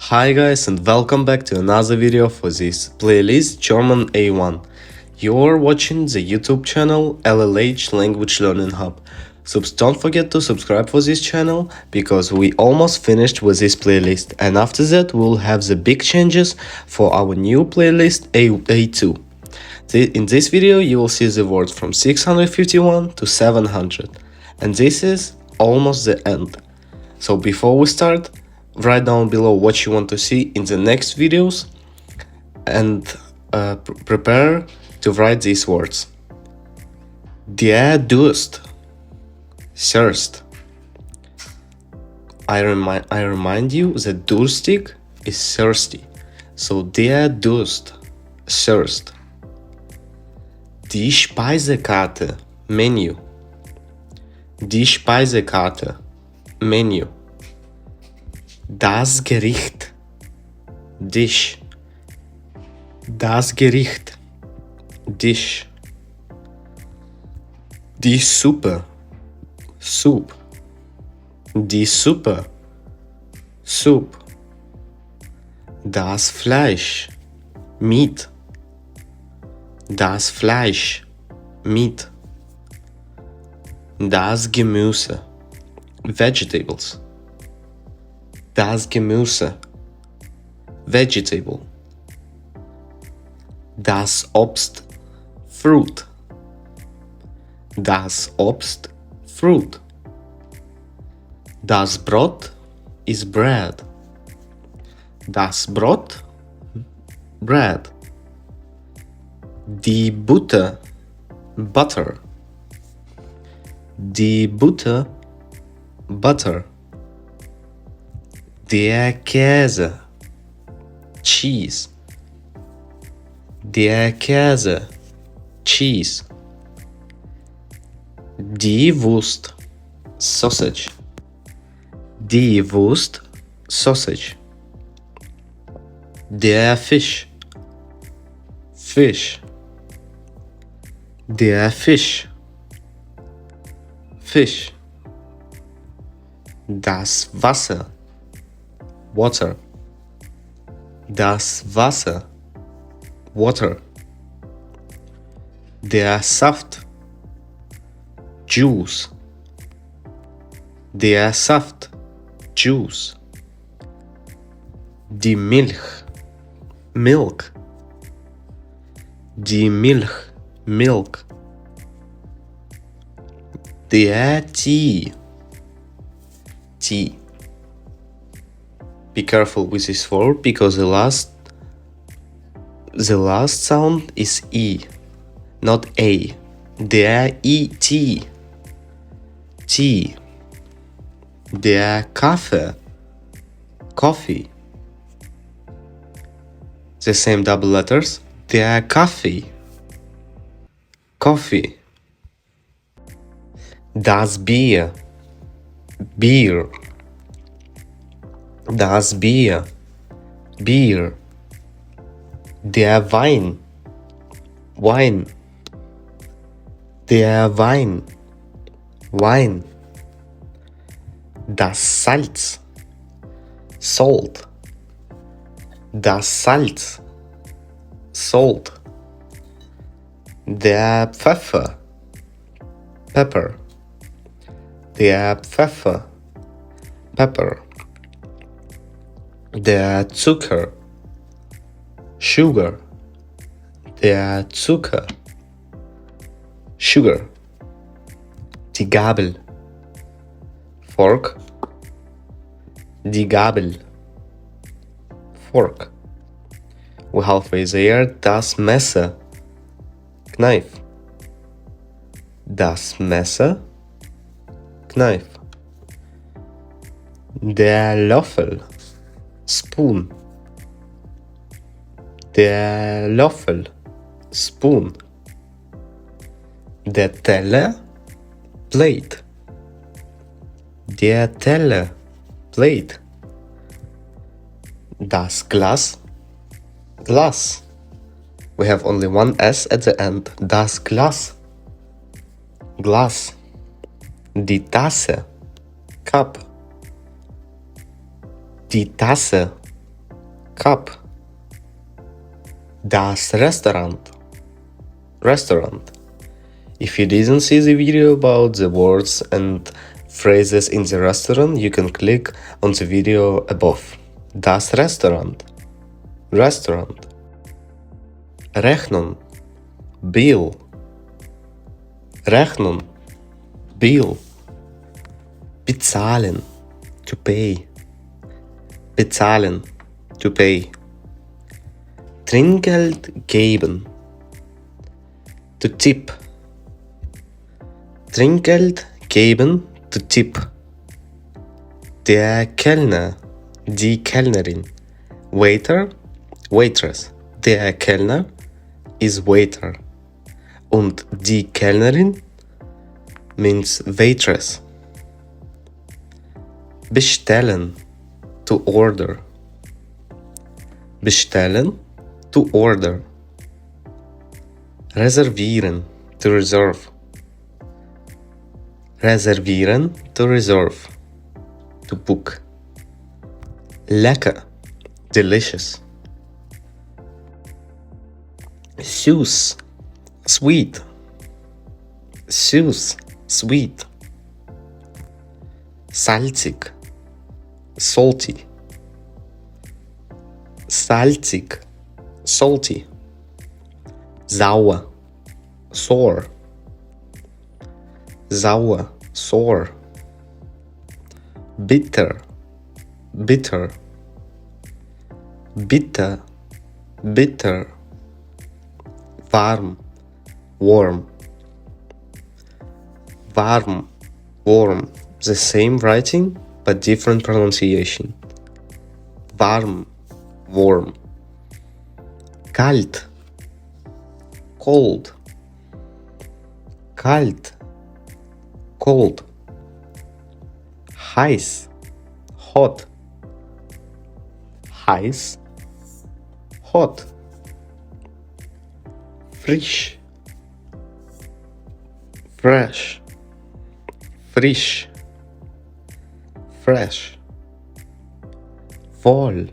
Hi guys and welcome back to another video for this playlist German A1. You're watching the YouTube channel LLH Language Learning Hub. So don't forget to subscribe for this channel because we almost finished with this playlist, and after that we'll have the big changes for our new playlist A2. In this video you will see the words from 651 to 700, and this is almost the end. So before we start, write down below what you want to see in the next videos and prepare to write these words. Der Durst, thirst. I remind you that durstig is thirsty. So der Durst, thirst. Die Speisekarte, menu. Die Speisekarte, menu. Das Gericht, dish. Das Gericht, dish. Die Suppe, soup. Die Suppe, soup. Das Fleisch, meat. Das Fleisch, meat. Das Gemüse, vegetables. Das Gemüse, vegetable. Das Obst, fruit. Das Obst, fruit. Das Brot is bread. Das Brot, bread. Die Butter, butter. Die Butter, butter. Der Käse, cheese. Der Käse, cheese. Die Wurst, sausage. Die Wurst, sausage. Der Fisch, fish. Der Fisch, fish. Das Wasser, water. Das Wasser, water. Der Saft, juice. Der Saft, juice. Die Milch, milk. Die Milch, milk. Der Tee, tea. Be careful with this word because the last sound is E, not A. Der E-T, tea. Der Kaffee, coffee. The same double letters. Der Kaffee, coffee. Das Bier, beer. Das Bier, beer. Der Wein, wine. Der Wein, wine. Das Salz, salt. Das Salz, salt. Der Pfeffer, pepper. Der Pfeffer, pepper. Der Zucker, sugar. Der Zucker, sugar. Die Gabel, fork. Die Gabel, fork. We're halfway there. Das Messer, knife. Das Messer, knife. Der Löffel, spoon. Der Löffel, spoon. Der Teller, plate. Der Teller, plate. Das Glas, glass. We have only one S at the end. Das Glas, glass. Die Tasse, cup. Die Tasse, Cup. Das Restaurant. Restaurant. If you didn't see the video about the words and phrases in the restaurant, you can click on the video above. Das Restaurant. Restaurant. Rechnung. Bill. Rechnung. Bill. Bezahlen. To pay. Bezahlen. To pay. Trinkgeld geben. To tip. Trinkgeld geben. To tip. Der Kellner. Die Kellnerin. Waiter. Waitress. Der Kellner is waiter. Und die Kellnerin means waitress. Bestellen. To order. Bestellen. To order. Reservieren. To reserve. Reservieren. To reserve. To book. Lecker. Delicious. Süß. Sweet. Süß. Sweet. Salzig. Salty. Salzig. Salty. Sauer. Sour. Sauer. Sour. Bitter. Bitter. Bitter. Bitter. Warm. Warm. Warm. Warm. The same writing but different pronunciation. Warm. Warm. Kalt. Cold. Kalt. Cold. Heiß. Hot. Heiß. Hot. Frisch. Fresh. Frisch. Fresh. Voll.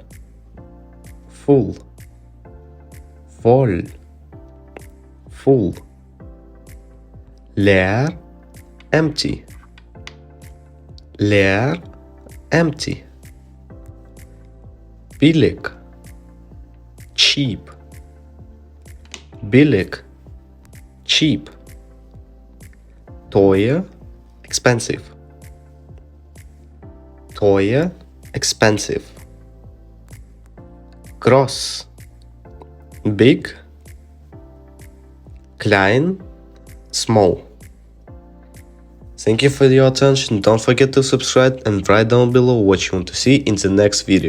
Full. Voll. Full. Leer. Empty. Leer. Empty. Billig. Cheap. Billig. Cheap. Teuer. Expensive. Teuer. Expensive. Groß. Big. Klein. Small. Thank you for your attention. Don't forget to subscribe and write down below what you want to see in the next video.